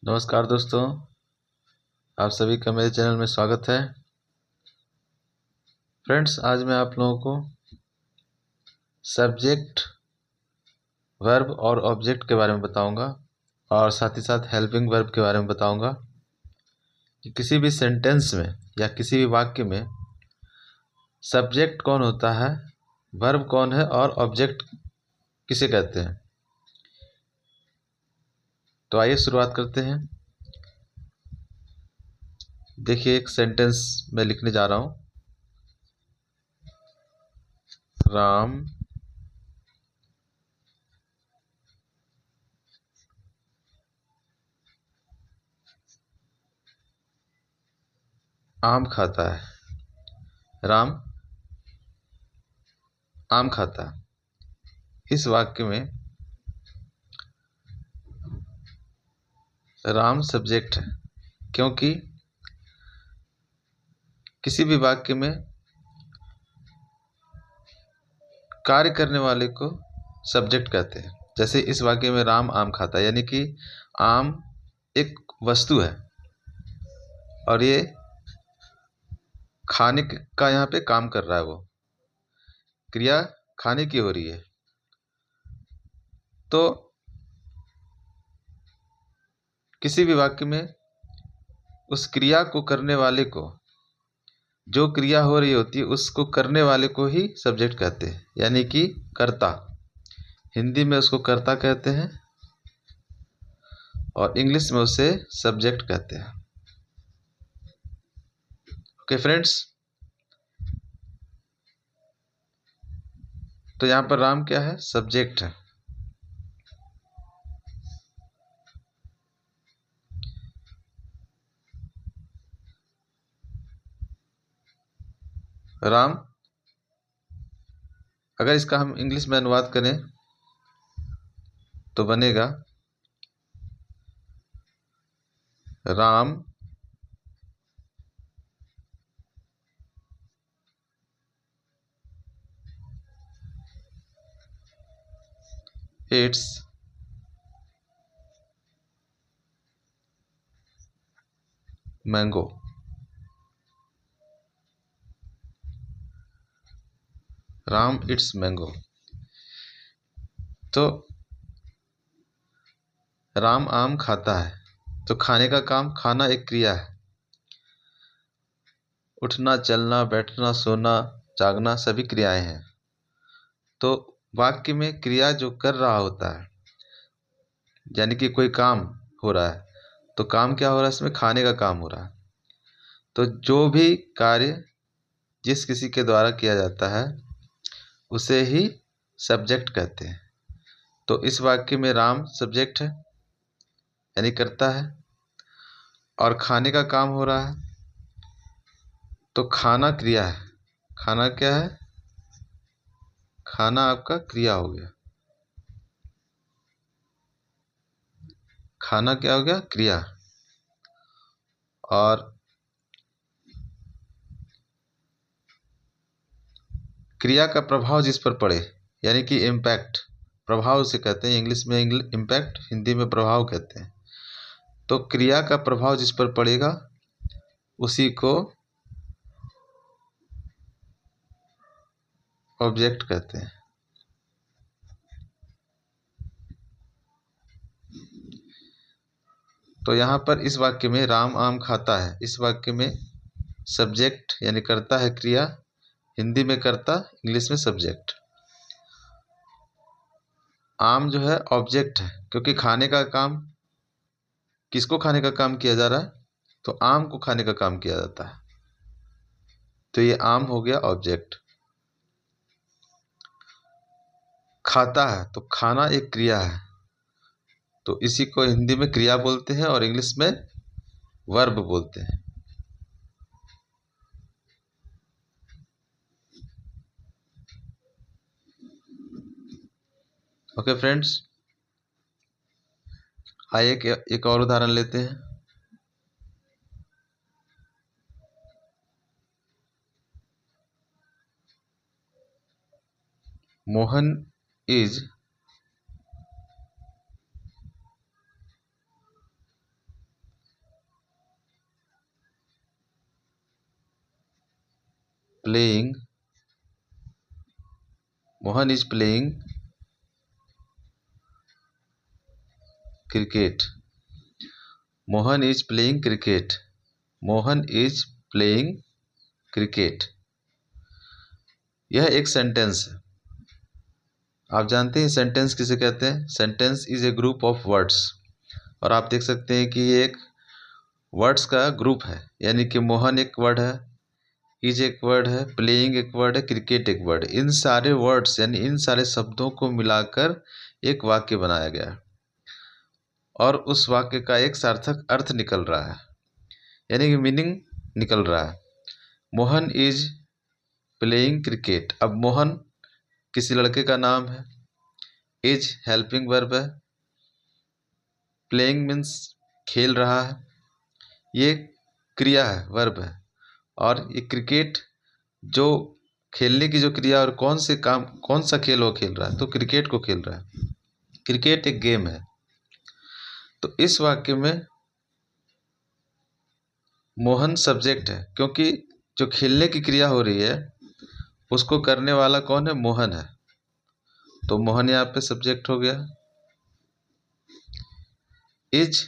नमस्कार दोस्तों, आप सभी का मेरे चैनल में स्वागत है। फ्रेंड्स, आज मैं आप लोगों को सब्जेक्ट, वर्ब और ऑब्जेक्ट के बारे में बताऊंगा और साथ ही साथ हेल्पिंग वर्ब के बारे में बताऊंगा कि किसी भी सेंटेंस में या किसी भी वाक्य में सब्जेक्ट कौन होता है, वर्ब कौन है और ऑब्जेक्ट किसे कहते हैं। तो आइए शुरुआत करते हैं। देखिए, एक सेंटेंस मैं लिखने जा रहा हूँ। राम आम खाता है। राम आम खाता है। इस वाक्य में राम सब्जेक्ट है, क्योंकि किसी भी वाक्य में कार्य करने वाले को सब्जेक्ट कहते हैं। जैसे इस वाक्य में राम आम खाता है, यानी कि आम एक वस्तु है और ये खाने का यहाँ पे काम कर रहा है। वो क्रिया खाने की हो रही है। तो किसी भी वाक्य में उस क्रिया को करने वाले को, जो क्रिया हो रही होती है उसको करने वाले को ही सब्जेक्ट कहते हैं, यानी कि कर्ता। हिंदी में उसको कर्ता कहते हैं और इंग्लिश में उसे सब्जेक्ट कहते हैं। ओके फ्रेंड्स, तो यहाँ पर राम क्या है? सब्जेक्ट है। राम, अगर इसका हम इंग्लिश में अनुवाद करें तो बनेगा Ram it's mango. Ram it's mango. तो राम आम खाता है। तो खाने का काम, खाना एक क्रिया है। उठना, चलना, बैठना, सोना, जागना सभी क्रियाएं हैं। तो वाक्य में क्रिया जो कर रहा होता है, यानी कि कोई काम हो रहा है, तो काम क्या हो रहा है? इसमें खाने का काम हो रहा है। तो जो भी कार्य जिस किसी के द्वारा किया जाता है उसे ही सब्जेक्ट कहते हैं। तो इस वाक्य में राम सब्जेक्ट है, यानी करता है, और खाने का काम हो रहा है। तो खाना क्रिया है। खाना क्या है? खाना आपका क्रिया हो गया। खाना क्या हो गया? क्रिया। और क्रिया का प्रभाव जिस पर पड़े, यानी कि इम्पैक्ट, प्रभाव उसे कहते हैं। इंग्लिश में इम्पैक्ट, हिंदी में प्रभाव कहते हैं। तो क्रिया का प्रभाव जिस पर पड़ेगा उसी को ऑब्जेक्ट कहते हैं। तो यहाँ पर इस वाक्य में राम आम खाता है, इस वाक्य में सब्जेक्ट यानी करता है क्रिया, हिंदी में करता, इंग्लिश में सब्जेक्ट। आम जो है ऑब्जेक्ट है, क्योंकि खाने का काम, किसको खाने का काम किया जा रहा है? तो आम को खाने का काम किया जाता है। तो ये आम हो गया ऑब्जेक्ट। खाता है, तो खाना एक क्रिया है, तो इसी को हिंदी में क्रिया बोलते हैं और इंग्लिश में वर्ब बोलते हैं। ओके फ्रेंड्स, आइए एक और उदाहरण लेते हैं। Mohan is playing, Mohan is playing cricket, Mohan is playing cricket, Mohan is playing cricket. यह एक सेंटेंस है। आप जानते हैं सेंटेंस किसे कहते हैं? Sentence is a group of words. और आप देख सकते हैं कि ये एक वर्ड्स का ग्रुप है, यानी कि मोहन एक वर्ड है, इज एक वर्ड है, प्लेइंग एक वर्ड है, क्रिकेट एक वर्ड है। इन सारे वर्ड्स यानी इन सारे शब्दों को मिलाकर एक वाक्य बनाया गया है और उस वाक्य का एक सार्थक अर्थ निकल रहा है, यानी कि मीनिंग निकल रहा है। Mohan is playing cricket. अब मोहन किसी लड़के का नाम है, इज हेल्पिंग वर्ब है, प्लेइंग मीन्स खेल रहा है, ये क्रिया है, वर्ब है, और ये क्रिकेट जो खेलने की जो क्रिया और कौन सा खेल वो खेल रहा है, तो क्रिकेट को खेल रहा है। क्रिकेट एक गेम है। तो इस वाक्य में मोहन सब्जेक्ट है, क्योंकि जो खेलने की क्रिया हो रही है उसको करने वाला कौन है? मोहन है। तो मोहन यहाँ पे सब्जेक्ट हो गया। इज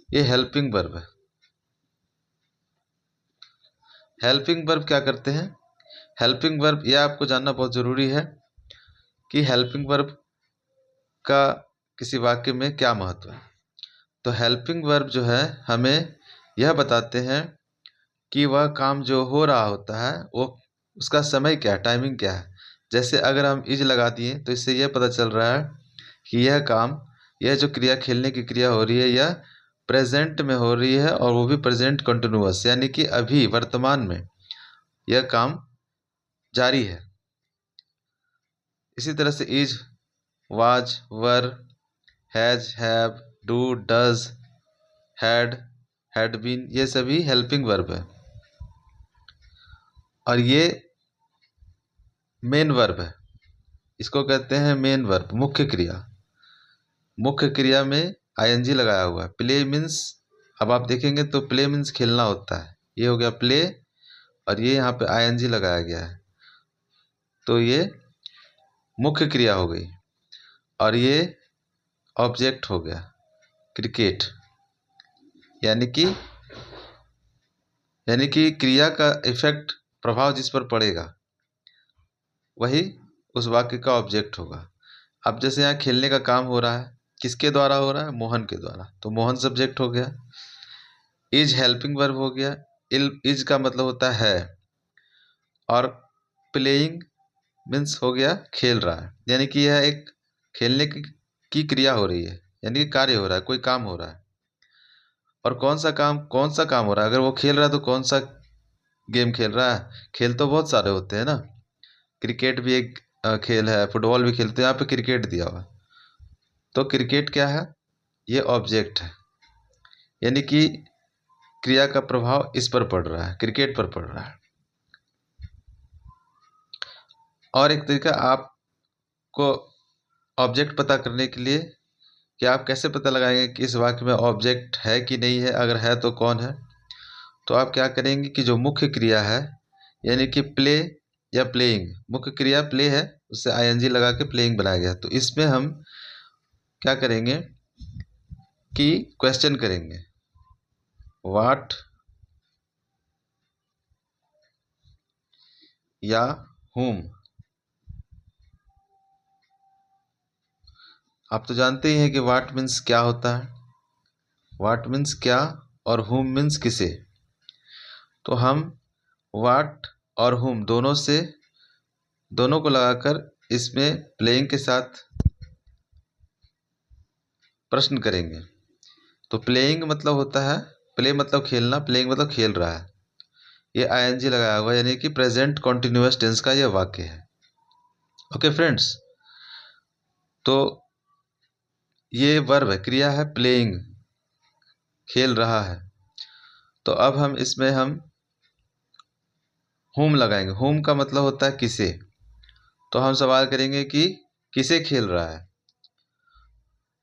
ये हेल्पिंग वर्ब है। हेल्पिंग वर्ब क्या करते हैं? हेल्पिंग वर्ब यह आपको जानना बहुत ज़रूरी है कि हेल्पिंग वर्ब का किसी वाक्य में क्या महत्व है। तो हेल्पिंग वर्ब जो है हमें यह बताते हैं कि वह काम जो हो रहा होता है वो उसका समय क्या है, टाइमिंग क्या है। जैसे अगर हम इज लगा दिए तो इससे यह पता चल रहा है कि यह काम, यह जो क्रिया खेलने की क्रिया हो रही है यह प्रेजेंट में हो रही है, और वो भी प्रेजेंट कंटिन्यूअस, यानी कि अभी वर्तमान में यह काम जारी है। इसी तरह से is, was, were, has, have, do, does, had, had been, ये सभी हेल्पिंग वर्ब है। और ये मेन वर्ब है, इसको कहते हैं मेन वर्ब, मुख्य क्रिया। मुख्य क्रिया में आईएनजी लगाया हुआ है। प्ले मीन्स, अब आप देखेंगे तो प्ले मीन्स खेलना होता है, ये हो गया प्ले, और ये यहाँ पे आईएनजी लगाया गया है, तो ये मुख्य क्रिया हो गई। और ये ऑब्जेक्ट हो गया क्रिकेट, यानी कि क्रिया का इफेक्ट, प्रभाव जिस पर पड़ेगा वही उस वाक्य का ऑब्जेक्ट होगा। अब जैसे यहाँ खेलने का काम हो रहा है, किसके द्वारा हो रहा है? मोहन के द्वारा, तो मोहन सब्जेक्ट हो गया। इज हेल्पिंग वर्ब हो गया। इज का मतलब होता है, और प्लेइंग मीन्स हो गया खेल रहा है, यानी कि यह एक खेलने की क्रिया हो रही है, यानी कि कार्य हो रहा है, कोई काम हो रहा है। और कौन सा काम हो रहा है? अगर वो खेल रहा है तो कौन सा गेम खेल रहा है? खेल तो बहुत सारे होते हैं ना, क्रिकेट भी एक खेल है, फुटबॉल भी खेलते हैं, यहाँ पे क्रिकेट दिया हुआ है। तो क्रिकेट क्या है? ये ऑब्जेक्ट है, यानी कि क्रिया का प्रभाव इस पर पड़ रहा है, क्रिकेट पर पड़ रहा है। और एक तरीका आपको ऑब्जेक्ट पता करने के लिए कि आप कैसे पता लगाएंगे कि इस वाक्य में ऑब्जेक्ट है कि नहीं है, अगर है तो कौन है। तो आप क्या करेंगे कि जो मुख्य क्रिया है, यानी कि प्ले या प्लेइंग, मुख्य क्रिया प्ले है, उससे आईएनजी लगा के प्लेइंग बनाया गया, तो इसमें हम क्या करेंगे कि क्वेश्चन करेंगे, व्हाट या whom। आप तो जानते ही हैं कि व्हाट मीन्स क्या होता है, व्हाट मीन्स क्या, और whom मीन्स किसे। तो हम व्हाट और whom दोनों को लगाकर इसमें प्लेइंग के साथ प्रश्न करेंगे। तो प्लेइंग मतलब होता है, प्ले मतलब खेलना, प्लेइंग मतलब खेल रहा है, ये आईएनजी लगाया हुआ है, यानी कि प्रेजेंट कॉन्टिन्यूअस टेंस का यह वाक्य है। ओके फ्रेंड्स, तो ये वर्ब है, क्रिया है प्लेइंग, खेल रहा है। तो अब हम इसमें whom लगाएंगे। whom का मतलब होता है किसे। तो हम सवाल करेंगे कि किसे खेल रहा है,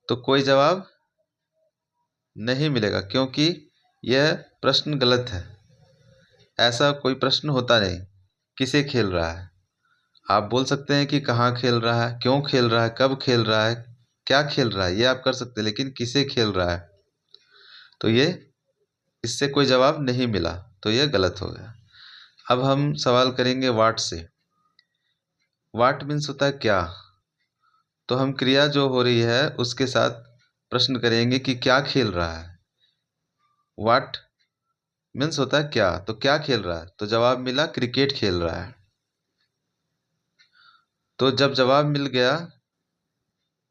तो कोई जवाब नहीं मिलेगा, क्योंकि यह प्रश्न गलत है, ऐसा कोई प्रश्न होता नहीं। किसे खेल रहा है। आप बोल सकते हैं कि कहाँ खेल रहा है, क्यों खेल रहा है, कब खेल रहा है, क्या खेल रहा है, ये आप कर सकते हैं, लेकिन किसे खेल रहा है तो ये इससे कोई जवाब नहीं मिला, तो ये गलत हो गया। अब हम सवाल करेंगे वाट से। वाट मीन्स होता है क्या, तो हम क्रिया जो हो रही है उसके साथ प्रश्न करेंगे कि क्या खेल रहा है। वाट मीन्स होता है क्या, तो क्या खेल रहा है, तो जवाब मिला क्रिकेट खेल रहा है। तो जब जवाब मिल गया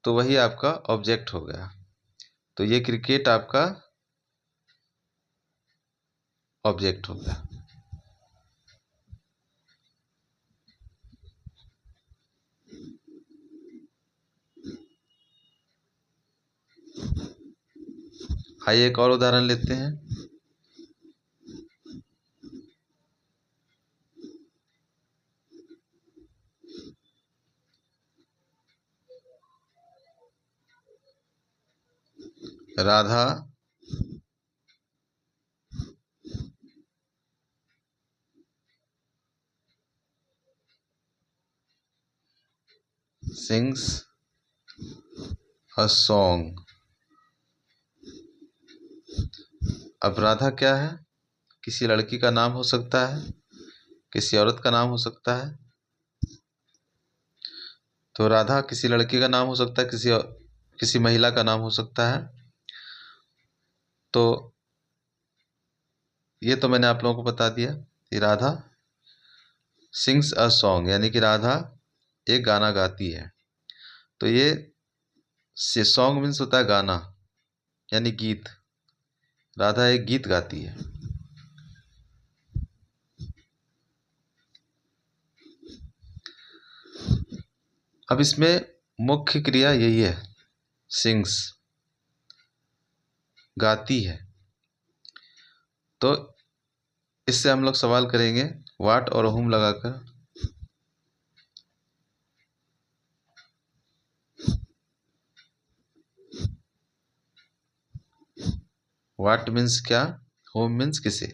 तो वही आपका ऑब्जेक्ट हो गया। तो ये क्रिकेट आपका ऑब्जेक्ट हो गया। आइए एक और उदाहरण लेते हैं। Radha sings a song. अब राधा क्या है, किसी लड़की का नाम हो सकता है, किसी औरत का नाम हो सकता है। तो राधा किसी लड़की का नाम हो सकता है, किसी महिला का नाम हो सकता है। तो ये तो मैंने आप लोगों को बता दिया कि राधा सिंग्स अ सॉन्ग, यानी कि राधा एक गाना गाती है। तो ये सॉन्ग मीन्स होता है गाना, यानी गीत। राधा एक गीत गाती है। अब इसमें मुख्य क्रिया यही है, सिंग्स, गाती है। तो इससे हम लोग सवाल करेंगे वाट और हुम लगाकर। वाट मीन्स क्या, हुम मीन्स किसे।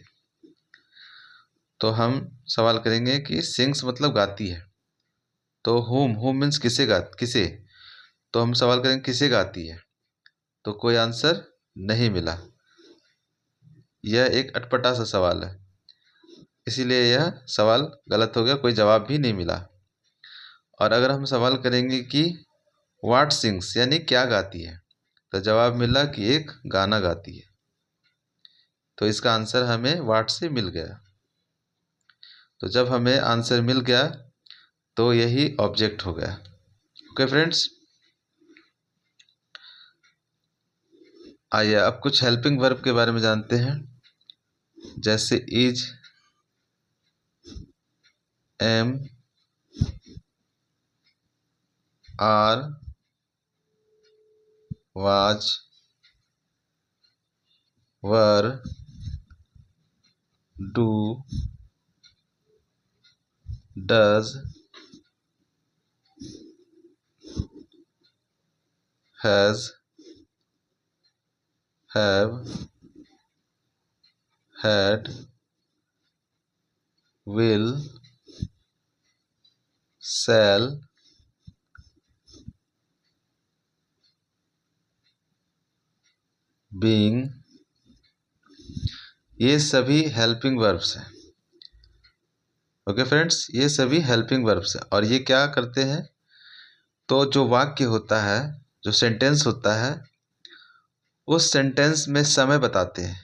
तो हम सवाल करेंगे कि सिंग्स मतलब गाती है, तो हुम हुम मीन्स किसे। तो हम सवाल करेंगे किसे गाती है, तो कोई आंसर नहीं मिला। यह एक अटपटा सा सवाल है, इसीलिए यह सवाल गलत हो गया, कोई जवाब भी नहीं मिला। और अगर हम सवाल करेंगे कि व्हाट सिंग्स यानी क्या गाती है, तो जवाब मिला कि एक गाना गाती है। तो इसका आंसर हमें व्हाट से मिल गया। तो जब हमें आंसर मिल गया तो यही ऑब्जेक्ट हो गया। ओके फ्रेंड्स, आइए अब कुछ हेल्पिंग वर्ब के बारे में जानते हैं। जैसे is, am, are, was, were, do, does, has, have, had, will, shall, being, ये सभी हेल्पिंग वर्ब्स हैं। ओके फ्रेंड्स, ये सभी हेल्पिंग वर्ब्स हैं और ये क्या करते हैं, तो जो वाक्य होता है, जो सेंटेंस होता है, उस सेंटेंस में समय बताते हैं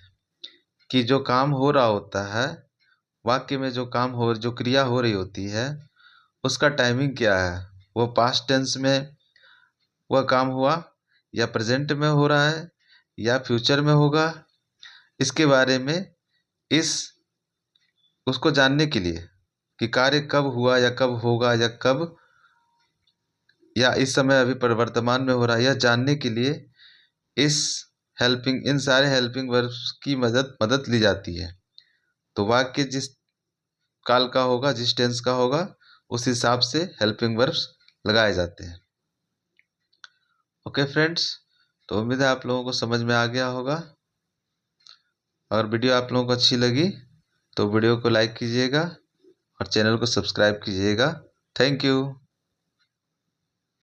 कि जो काम हो रहा होता है, वाक्य में जो क्रिया हो रही होती है, उसका टाइमिंग क्या है। वो पास्ट टेंस में वह काम हुआ, या प्रेजेंट में हो रहा है, या फ्यूचर में होगा। इसके बारे में इस उसको जानने के लिए कि कार्य कब हुआ या कब होगा या कब, या इस समय अभी वर्तमान में हो रहा है, यह जानने के लिए इस इन सारे हेल्पिंग वर्ब्स की मदद मदद ली जाती है। तो वाक्य जिस काल का होगा, जिस टेंस का होगा, उस हिसाब से हेल्पिंग वर्ब्स लगाए जाते हैं। ओके फ्रेंड्स, तो उम्मीद है आप लोगों को समझ में आ गया होगा। अगर वीडियो आप लोगों को अच्छी लगी तो वीडियो को लाइक कीजिएगा और चैनल को सब्सक्राइब कीजिएगा। Thank you.